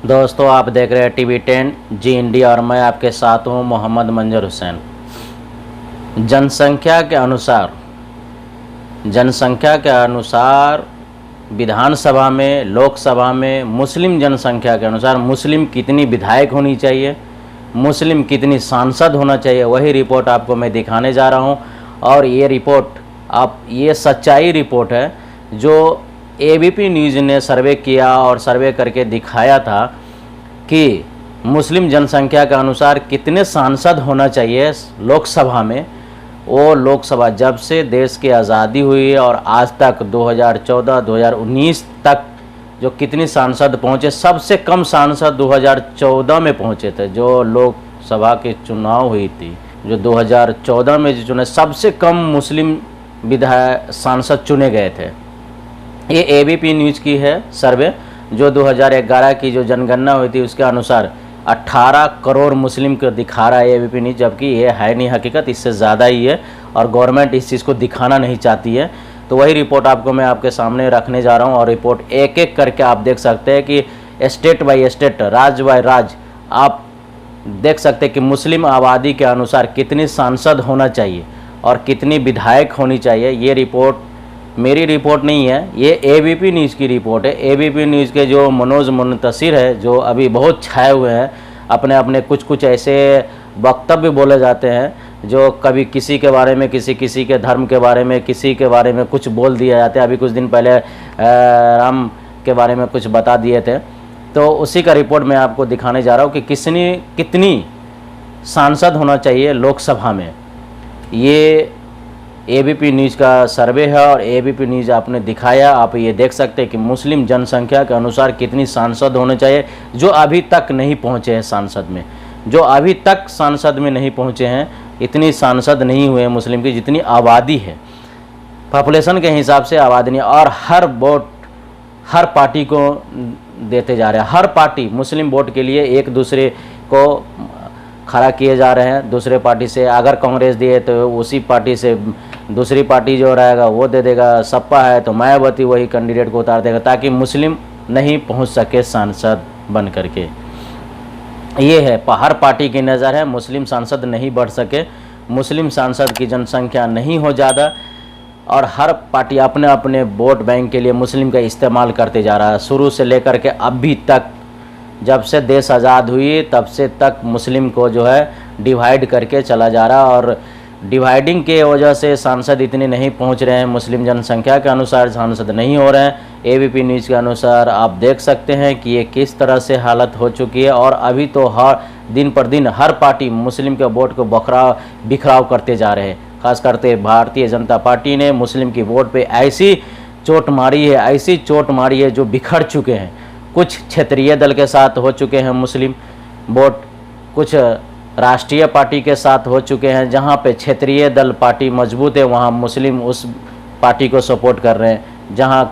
दोस्तों, आप देख रहे हैं टीवी 10 जी इंडिया और मैं आपके साथ हूं मोहम्मद मंजर हुसैन। जनसंख्या के अनुसार विधानसभा में, लोकसभा में मुस्लिम जनसंख्या के अनुसार मुस्लिम कितनी विधायक होनी चाहिए, मुस्लिम कितनी सांसद होना चाहिए, वही रिपोर्ट आपको मैं दिखाने जा रहा हूं। और ये सच्चाई रिपोर्ट है जो एबीपी न्यूज़ ने सर्वे किया और सर्वे करके दिखाया था कि मुस्लिम जनसंख्या के अनुसार कितने सांसद होना चाहिए लोकसभा में। वो लोकसभा जब से देश की आज़ादी हुई और आज तक 2014-2019 तक जो कितनी सांसद पहुँचे, सबसे कम सांसद 2014 में पहुँचे थे। जो लोकसभा के चुनाव हुई थी, जो 2014 में जो चुने, सबसे कम मुस्लिम विधायक सांसद चुने गए थे। ये एबीपी न्यूज़ की है सर्वे, जो 2011 की जो जनगणना हुई थी उसके अनुसार 18 करोड़ मुस्लिम को दिखा रहा है एबीपी न्यूज़, जबकि ये है नहीं हकीकत, इससे ज़्यादा ही है और गवर्नमेंट इस चीज़ को दिखाना नहीं चाहती है। तो वही रिपोर्ट आपको मैं आपके सामने रखने जा रहा हूँ और रिपोर्ट एक एक करके आप देख सकते हैं कि स्टेट बाय स्टेट, राज्य बाय राज्य आप देख सकते हैं कि मुस्लिम आबादी के अनुसार कितनी सांसद होना चाहिए और कितनी विधायक होनी चाहिए। ये रिपोर्ट मेरी रिपोर्ट नहीं है, ये एबीपी न्यूज़ की रिपोर्ट है। एबीपी न्यूज़ के जो मनोज मुंतशिर है, जो अभी बहुत छाए हुए हैं, अपने अपने कुछ ऐसे वक्तव्य बोले जाते हैं जो कभी किसी के बारे में, किसी के धर्म के बारे में, किसी के बारे में कुछ बोल दिया जाता है। अभी कुछ दिन पहले राम के बारे में कुछ बता दिए थे, तो उसी का रिपोर्ट मैं आपको दिखाने जा रहा हूँ कि कितनी सांसद होना चाहिए लोकसभा में। ये एबीपी न्यूज़ का सर्वे है और एबीपी न्यूज़ आपने दिखाया। आप ये देख सकते हैं कि मुस्लिम जनसंख्या के अनुसार कितनी सांसद होने चाहिए, जो अभी तक नहीं पहुँचे हैं सांसद में, जो अभी तक सांसद में नहीं पहुँचे हैं। इतनी सांसद नहीं हुए मुस्लिम की जितनी आबादी है, पॉपुलेशन के हिसाब से आबादी नहीं। और हर वोट हर पार्टी को देते जा रहे हैं, हर पार्टी मुस्लिम वोट के लिए एक दूसरे को खड़ा किए जा रहे हैं। दूसरे पार्टी से अगर कांग्रेस दिए तो उसी पार्टी से दूसरी पार्टी जो रहेगा वो दे देगा। सपा है तो मायावती वही कैंडिडेट को उतार देगा, ताकि मुस्लिम नहीं पहुंच सके सांसद बन करके। ये है हर पार्टी की नज़र है, मुस्लिम सांसद नहीं बढ़ सके, मुस्लिम सांसद की जनसंख्या नहीं हो ज़्यादा, और हर पार्टी अपने अपने वोट बैंक के लिए मुस्लिम का इस्तेमाल करते जा रहा है। शुरू से लेकर के अभी तक, जब से देश आज़ाद हुई तब से तक मुस्लिम को जो है डिवाइड करके चला जा रहा है, और डिवाइडिंग के वजह से सांसद इतने नहीं पहुंच रहे हैं, मुस्लिम जनसंख्या के अनुसार सांसद नहीं हो रहे हैं। एबीपी न्यूज़ के अनुसार आप देख सकते हैं कि ये किस तरह से हालत हो चुकी है। और अभी तो हर दिन पर दिन हर पार्टी मुस्लिम के वोट को बिखराव करते जा रहे हैं। खास करके भारतीय जनता पार्टी ने मुस्लिम की वोट पे ऐसी चोट मारी है जो बिखर चुके हैं। कुछ क्षेत्रीय दल के साथ हो चुके हैं मुस्लिम वोट, कुछ राष्ट्रीय पार्टी के साथ हो चुके हैं। जहां पे क्षेत्रीय दल पार्टी मजबूत है वहां मुस्लिम उस पार्टी को सपोर्ट कर रहे हैं, जहां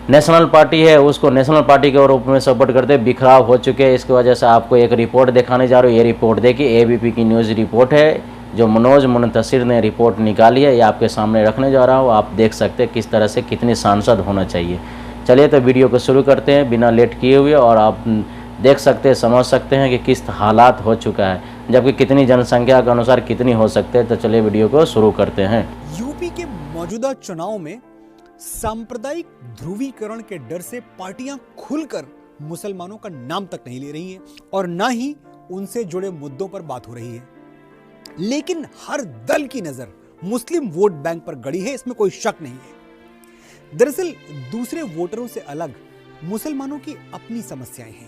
नेशनल पार्टी है उसको नेशनल पार्टी के रूप में सपोर्ट करते बिखराव हो चुके हैं। इसकी वजह से आपको एक रिपोर्ट दिखाने जा रहा हूँ। ये रिपोर्ट देखिए, एबीपी की न्यूज़ रिपोर्ट है जो मनोज मुंतशिर ने रिपोर्ट निकाली है, ये आपके सामने रखने जा रहा हूँ। आप देख सकते हैं किस तरह से कितने सांसद होना चाहिए। चलिए तो वीडियो को शुरू करते हैं बिना लेट किए हुए, और आप देख सकते हैं, समझ सकते हैं कि किस हालात हो चुका है, जबकि कितनी जनसंख्या के अनुसार कितनी हो सकते हैं। तो चलिए वीडियो को शुरू करते हैं। यूपी के मौजूदा चुनाव में सांप्रदायिक ध्रुवीकरण के डर से पार्टियां खुलकर मुसलमानों का नाम तक नहीं ले रही हैं और ना ही उनसे जुड़े मुद्दों पर बात हो रही है। लेकिन हर दल की नजर मुस्लिम वोट बैंक पर गड़ी है, इसमें कोई शक नहीं है। दरअसल दूसरे वोटरों से अलग मुसलमानों की अपनी समस्याएं हैं।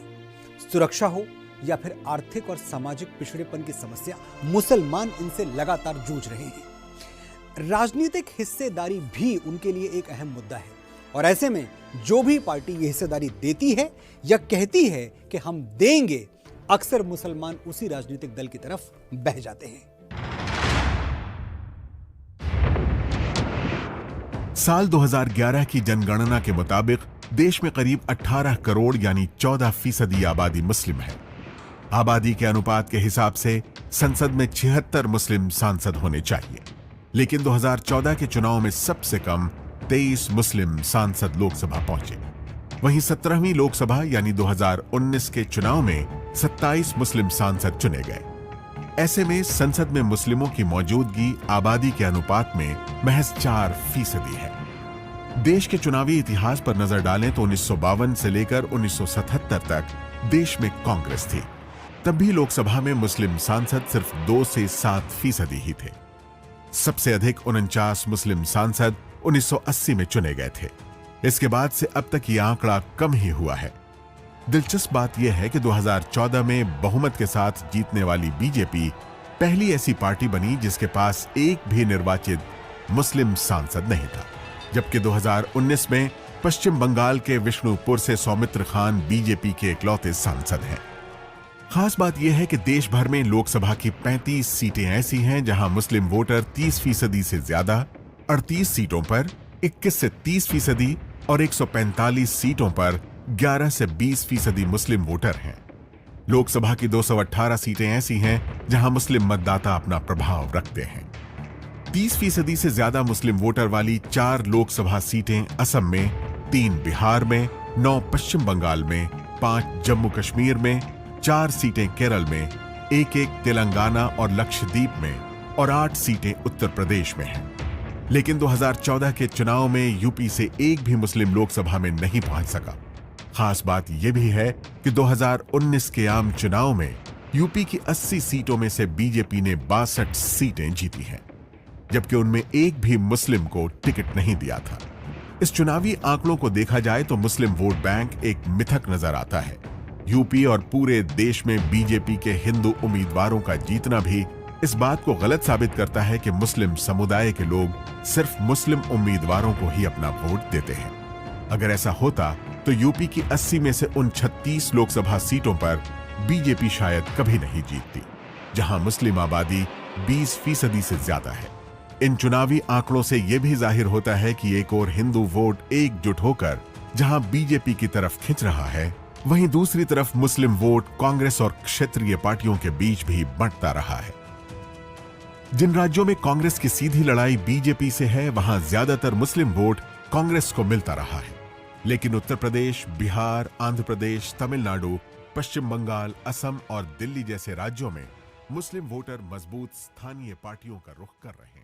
सुरक्षा हो या फिर आर्थिक और सामाजिक पिछड़ेपन की समस्या, मुसलमान इनसे लगातार जूझ रहे हैं। राजनीतिक हिस्सेदारी भी उनके लिए एक अहम मुद्दा है, और ऐसे में जो भी पार्टी ये हिस्सेदारी देती है या कहती है कि हम देंगे, अक्सर मुसलमान उसी राजनीतिक दल की तरफ बह जाते हैं। साल 2011 की जनगणना के मुताबिक देश में करीब 18 करोड़ यानी 14% आबादी मुस्लिम है। आबादी के अनुपात के हिसाब से संसद में 76 मुस्लिम सांसद होने चाहिए, लेकिन 2014 के चुनाव में सबसे कम 23 मुस्लिम सांसद लोकसभा पहुंचे। वहीं 17वीं लोकसभा यानी 2019 के चुनाव में 27 मुस्लिम सांसद चुने गए। ऐसे में संसद में मुस्लिमों की मौजूदगी आबादी के अनुपात में महज 4% है। देश के चुनावी इतिहास पर नजर डालें तो 1952 से लेकर 1977 तक देश में कांग्रेस थी। तब भी लोकसभा में मुस्लिम सांसद सिर्फ 2 से 7% ही थे। सबसे अधिक 49 मुस्लिम सांसद 1980 में चुने गए थे। इसके बाद से अब तक यह आंकड़ा कम ही हुआ है। दिलचस्प बात यह है कि 2014 में बहुमत के साथ जीतने वाली बीजेपी पहली ऐसी पार्टी बनी जिसके पास एक भी निर्वाचित मुस्लिम सांसद नहीं था, जबकि 2019 में पश्चिम बंगाल के विष्णुपुर से सौमित्र खान बीजेपी के इकलौते सांसद हैं। खास बात यह है कि देश भर में लोकसभा की 35 सीटें ऐसी हैं जहां मुस्लिम वोटर 30% से ज्यादा, 38 सीटों पर 21 से 30% और 145 सीटों पर 11 से 20% मुस्लिम वोटर हैं। लोकसभा की 218 सीटें ऐसी हैं जहां मुस्लिम मतदाता अपना प्रभाव रखते हैं। 30% से ज्यादा मुस्लिम वोटर वाली 4 लोकसभा सीटें असम में, 3 बिहार में, 9 पश्चिम बंगाल में, 5 जम्मू कश्मीर में, 4 सीटें केरल में, 1 तेलंगाना और लक्षद्वीप में और 8 सीटें उत्तर प्रदेश में हैं। लेकिन 2014 के चुनाव में यूपी से एक भी मुस्लिम लोकसभा में नहीं पहुंच सका। खास बात यह भी है कि 2019 के आम चुनाव में यूपी की 80 सीटों में से बीजेपी ने 62 सीटें जीती हैं, जबकि उनमें एक भी मुस्लिम को टिकट नहीं दिया था। इस चुनावी आंकड़ों को देखा जाए तो मुस्लिम वोट बैंक एक मिथक नजर आता है। यूपी और पूरे देश में बीजेपी के हिंदू उम्मीदवारों का जीतना भी इस बात को गलत साबित करता है कि मुस्लिम समुदाय के लोग सिर्फ मुस्लिम उम्मीदवारों को ही अपना वोट देते हैं। अगर ऐसा होता तो यूपी की 80 में से उन 36 लोकसभा सीटों पर बीजेपी शायद कभी नहीं जीतती, जहां मुस्लिम आबादी 20% से ज्यादा है। इन चुनावी आंकड़ों से यह भी जाहिर होता है कि एक और हिंदू वोट एकजुट होकर जहां बीजेपी की तरफ खिंच रहा है, वहीं दूसरी तरफ मुस्लिम वोट कांग्रेस और क्षेत्रीय पार्टियों के बीच भी बंटता रहा है। जिन राज्यों में कांग्रेस की सीधी लड़ाई बीजेपी से है, वहां ज्यादातर मुस्लिम वोट कांग्रेस को मिलता रहा है। लेकिन उत्तर प्रदेश, बिहार, आंध्र प्रदेश, तमिलनाडु, पश्चिम बंगाल, असम और दिल्ली जैसे राज्यों में मुस्लिम वोटर मजबूत स्थानीय पार्टियों का रुख कर रहे हैं।